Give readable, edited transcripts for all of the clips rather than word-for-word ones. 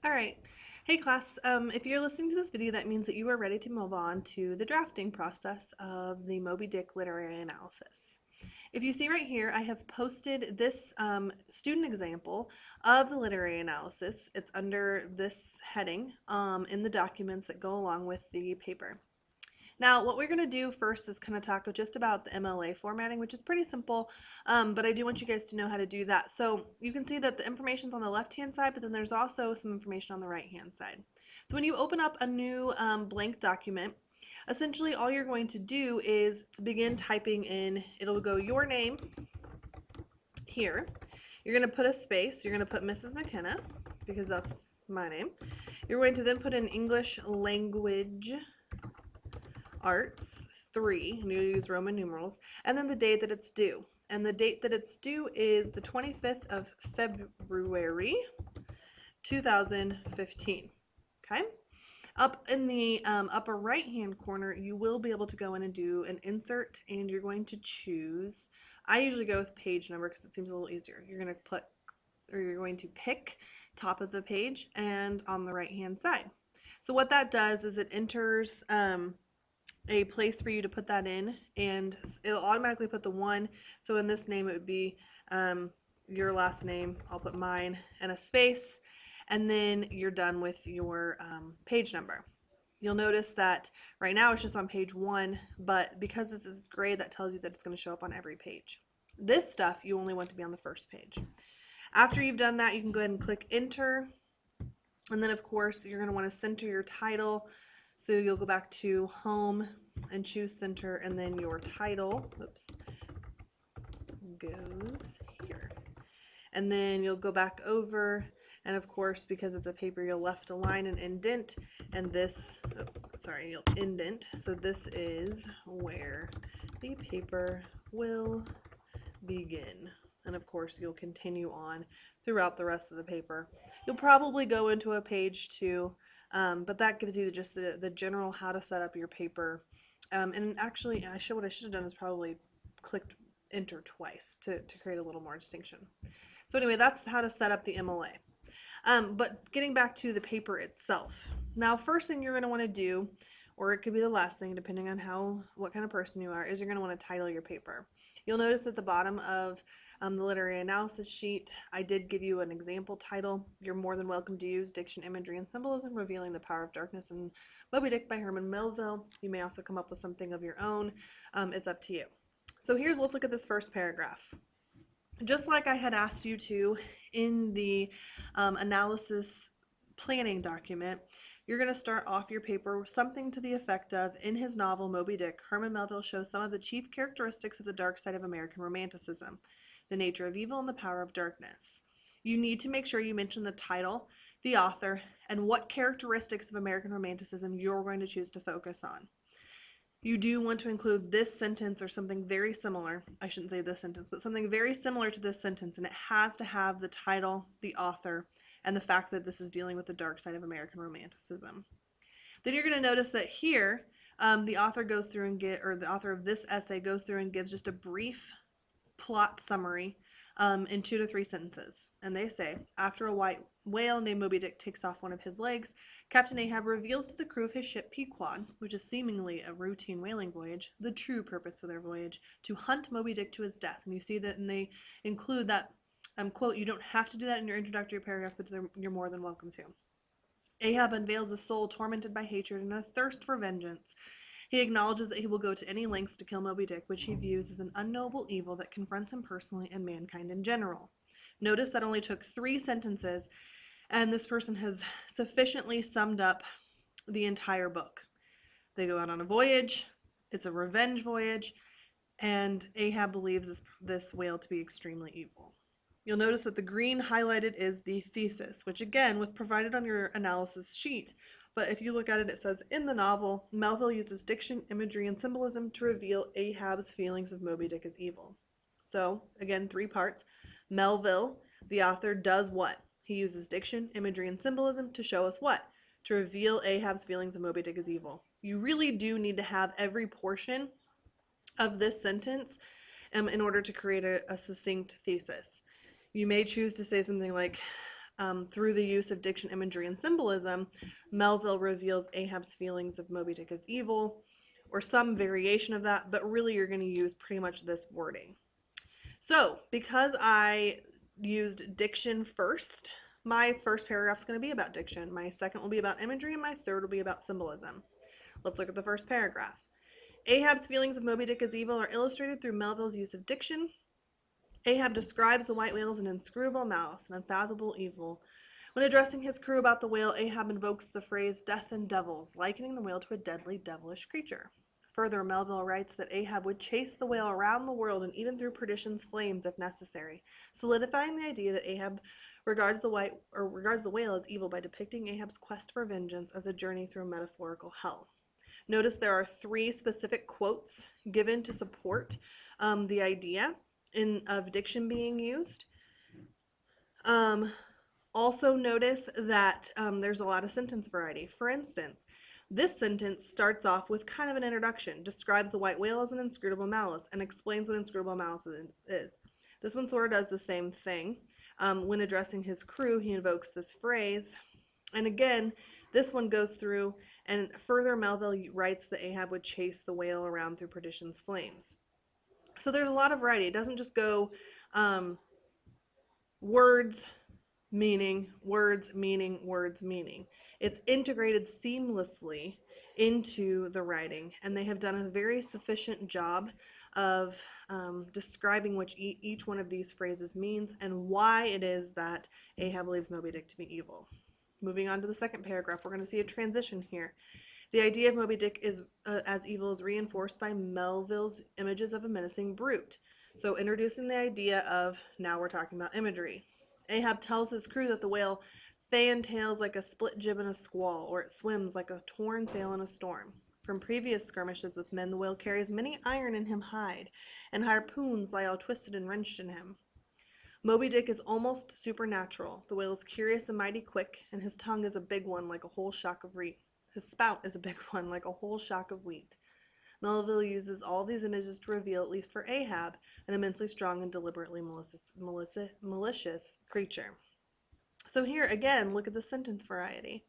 All right. Hey class, if you're listening to this video, that means that you are ready to move on to the drafting process of the Moby-Dick literary analysis. If you see right here, I have posted this student example of the literary analysis. It's under this heading in the documents that go along with the paper. Now, what we're going to do first is kind of talk just about the MLA formatting, which is pretty simple, but I do want you guys to know how to do that. So you can see that the information's on the left-hand side, but then there's also some information on the right-hand side. So when you open up a new blank document, essentially all you're going to do is to begin typing in, it'll go your name here. You're going to put a space. You're going to put Mrs. McKenna, because that's my name. You're going to then put in English language arts 3, and you use Roman numerals, and then the date that it's due. And the date that it's due is the 25th of February 2015. Okay? Up in the upper right hand corner, you will be able to go in and do an insert, and you're going to choose, I usually go with page number because it seems a little easier. You're going to put, or you're going to pick top of the page and on the right hand side. So what that does is it enters a place for you to put that in, and it'll automatically put the 1. So in this name it would be your last name. I'll put mine and a space, and then you're done with your page number. You'll notice that right now it's just on page 1, but because this is gray, that tells you that it's going to show up on every page. This stuff you only want to be on the first page. After you've done that, you can go ahead and click enter, and then of course you're going to want to center your title. So you'll go back to home and choose center, and then your title, oops, goes here. And then you'll go back over, and of course, because it's a paper, you'll left align and indent, and this, you'll indent. So this is where the paper will begin. And of course, you'll continue on throughout the rest of the paper. You'll probably go into a page 2, but that gives you just the general how to set up your paper. And actually, what I should have done is probably clicked enter twice to create a little more distinction. So anyway, that's how to set up the MLA. But getting back to the paper itself. Now, first thing you're going to want to do, or it could be the last thing depending on what kind of person you are, is you're going to want to title your paper. You'll notice at the bottom of the literary analysis sheet, I did give you an example title. You're more than welcome to use Diction, Imagery, and Symbolism, Revealing the Power of Darkness and Moby-Dick by Herman Melville. You may also come up with something of your own. It's up to you. So let's look at this first paragraph. Just like I had asked you to in the analysis planning document, you're going to start off your paper with something to the effect of, in his novel Moby-Dick, Herman Melville shows some of the chief characteristics of the dark side of American Romanticism, the nature of evil and the power of darkness. You need to make sure you mention the title, the author, and what characteristics of American Romanticism you're going to choose to focus on. You do want to include this sentence or something very similar. I shouldn't say this sentence, but something very similar to this sentence, and it has to have the title, the author, and the fact that this is dealing with the dark side of American Romanticism. Then you're going to notice that here, the author goes through and the author of this essay goes through and gives just a brief plot summary in 2 to 3 sentences. And they say, after a white whale named Moby-Dick takes off one of his legs, Captain Ahab reveals to the crew of his ship Pequod, which is seemingly a routine whaling voyage, the true purpose of their voyage, to hunt Moby-Dick to his death. And you see that, and they include that quote, you don't have to do that in your introductory paragraph, but you're more than welcome to. Ahab unveils a soul tormented by hatred and a thirst for vengeance. He acknowledges that he will go to any lengths to kill Moby-Dick, which he views as an unknowable evil that confronts him personally and mankind in general. Notice that only took 3 sentences, and this person has sufficiently summed up the entire book. They go out on a voyage, it's a revenge voyage, and Ahab believes this whale to be extremely evil. You'll notice that the green highlighted is the thesis, which again was provided on your analysis sheet. But if you look at it, it says, in the novel, Melville uses diction, imagery, and symbolism to reveal Ahab's feelings of Moby-Dick as evil. So, again, 3 parts. Melville, the author, does what? He uses diction, imagery, and symbolism to show us what? To reveal Ahab's feelings of Moby-Dick as evil. You really do need to have every portion of this sentence in order to create a succinct thesis. You may choose to say something like, through the use of diction, imagery, and symbolism, Melville reveals Ahab's feelings of Moby-Dick as evil, or some variation of that, but really you're going to use pretty much this wording. So, because I used diction first, my first paragraph is going to be about diction, my second will be about imagery, and my third will be about symbolism. Let's look at the first paragraph. Ahab's feelings of Moby-Dick as evil are illustrated through Melville's use of diction. Ahab describes the white whale as an inscrutable malice, an unfathomable evil. When addressing his crew about the whale, Ahab invokes the phrase death and devils, likening the whale to a deadly, devilish creature. Further, Melville writes that Ahab would chase the whale around the world and even through perdition's flames if necessary, solidifying the idea that Ahab regards the whale as evil by depicting Ahab's quest for vengeance as a journey through metaphorical hell. Notice there are 3 specific quotes given to support the idea of diction being used. Also notice that there's a lot of sentence variety. For instance, this sentence starts off with kind of an introduction, describes the white whale as an inscrutable malice, and explains what inscrutable malice is. This one sort of does the same thing. When addressing his crew, he invokes this phrase. And again, this one goes through, and further Melville writes that Ahab would chase the whale around through perdition's flames. So there's a lot of variety. It doesn't just go words, meaning, words, meaning, words, meaning. It's integrated seamlessly into the writing, and they have done a very sufficient job of describing what each one of these phrases means and why it is that Ahab believes Moby-Dick to be evil. Moving on to the second paragraph, we're going to see a transition here. The idea of Moby-Dick as evil is reinforced by Melville's images of a menacing brute. So introducing the idea of, now we're talking about imagery. Ahab tells his crew that the whale fantails like a split jib in a squall, or it swims like a torn sail in a storm. From previous skirmishes with men, the whale carries many iron in him hide, and harpoons lie all twisted and wrenched in him. Moby-Dick is almost supernatural. The whale is curious and mighty quick, and his tongue is a big one like a whole shock of wheat. His spout is a big one like a whole shock of wheat. Melville uses all these images to reveal, at least for Ahab, an immensely strong and deliberately malicious creature. So here again, look at the sentence variety.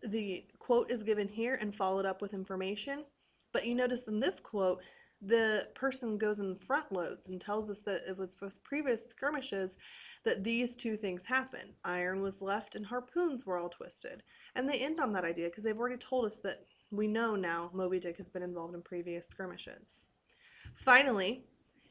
The quote is given here and followed up with information, but you notice in this quote, the person goes in front loads and tells us that it was with previous skirmishes that these 2 things happened. Iron was left and harpoons were all twisted. And they end on that idea because they've already told us that we know now Moby-Dick has been involved in previous skirmishes. Finally,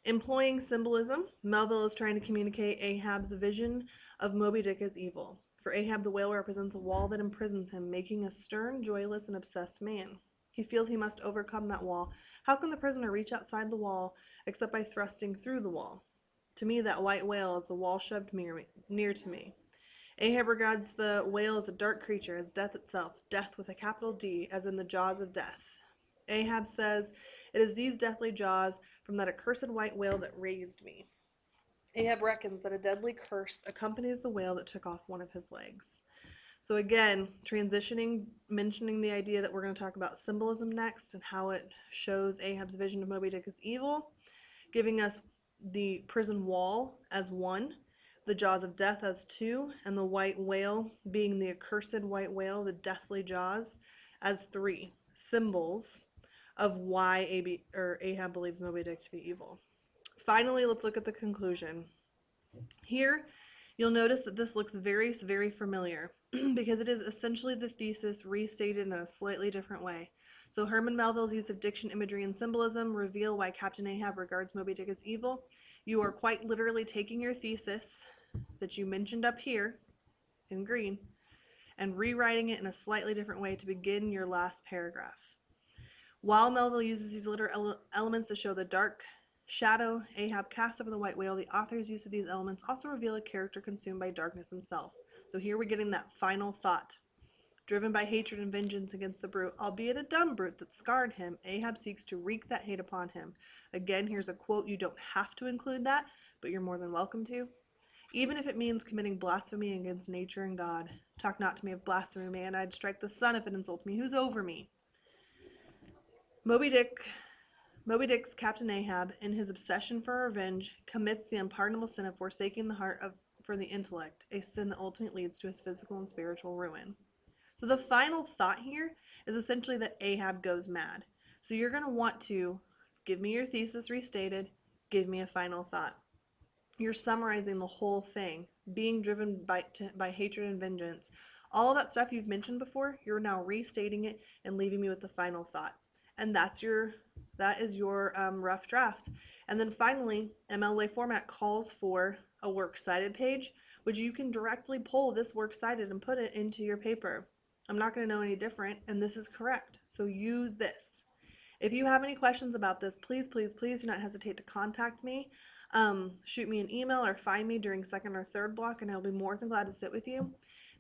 employing symbolism, Melville is trying to communicate Ahab's vision of Moby-Dick as evil. For Ahab, the whale represents a wall that imprisons him, making a stern, joyless, and obsessed man. He feels he must overcome that wall. How can the prisoner reach outside the wall except by thrusting through the wall? To me, that white whale is the wall shoved near to me. Ahab regards the whale as a dark creature, as death itself, death with a capital D, as in the jaws of death. Ahab says, "It is these deathly jaws from that accursed white whale that raised me." Ahab reckons that a deadly curse accompanies the whale that took off one of his legs. So again, transitioning, mentioning the idea that we're going to talk about symbolism next and how it shows Ahab's vision of Moby-Dick as evil, giving us the prison wall as 1, the jaws of death as 2, and the white whale being the accursed white whale, the deathly jaws, as 3, symbols of why Ahab believes Moby-Dick to be evil. Finally, let's look at the conclusion. Here, you'll notice that this looks very, very familiar because it is essentially the thesis restated in a slightly different way. So Herman Melville's use of diction, imagery, and symbolism reveal why Captain Ahab regards Moby-Dick as evil. You are quite literally taking your thesis that you mentioned up here in green and rewriting it in a slightly different way to begin your last paragraph. While Melville uses these literal elements to show the dark shadow Ahab casts over the white whale, the author's use of these elements also reveal a character consumed by darkness himself. So here we're getting that final thought. Driven by hatred and vengeance against the brute, albeit a dumb brute that scarred him, Ahab seeks to wreak that hate upon him. Again, here's a quote. You don't have to include that, but you're more than welcome to. Even if it means committing blasphemy against nature and God. Talk not to me of blasphemy, man. I'd strike the sun if it insults me. Who's over me? Moby-Dick Moby-Dick's Captain Ahab, in his obsession for revenge, commits the unpardonable sin of forsaking the heart for the intellect, a sin that ultimately leads to his physical and spiritual ruin. So the final thought here is essentially that Ahab goes mad. So you're going to want to give me your thesis restated, give me a final thought. You're summarizing the whole thing, being driven by hatred and vengeance. All of that stuff you've mentioned before, you're now restating it and leaving me with the final thought. And that is your rough draft. And then finally, MLA format calls for a works cited page, which you can directly pull this works cited and put it into your paper. I'm not going to know any different, and this is correct. So use this. If you have any questions about this, please, please, please do not hesitate to contact me. Shoot me an email or find me during second or third block, and I'll be more than glad to sit with you.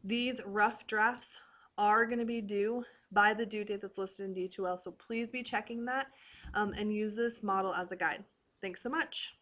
These rough drafts are going to be due by the due date that's listed in D2L, so please be checking that and use this model as a guide. Thanks so much.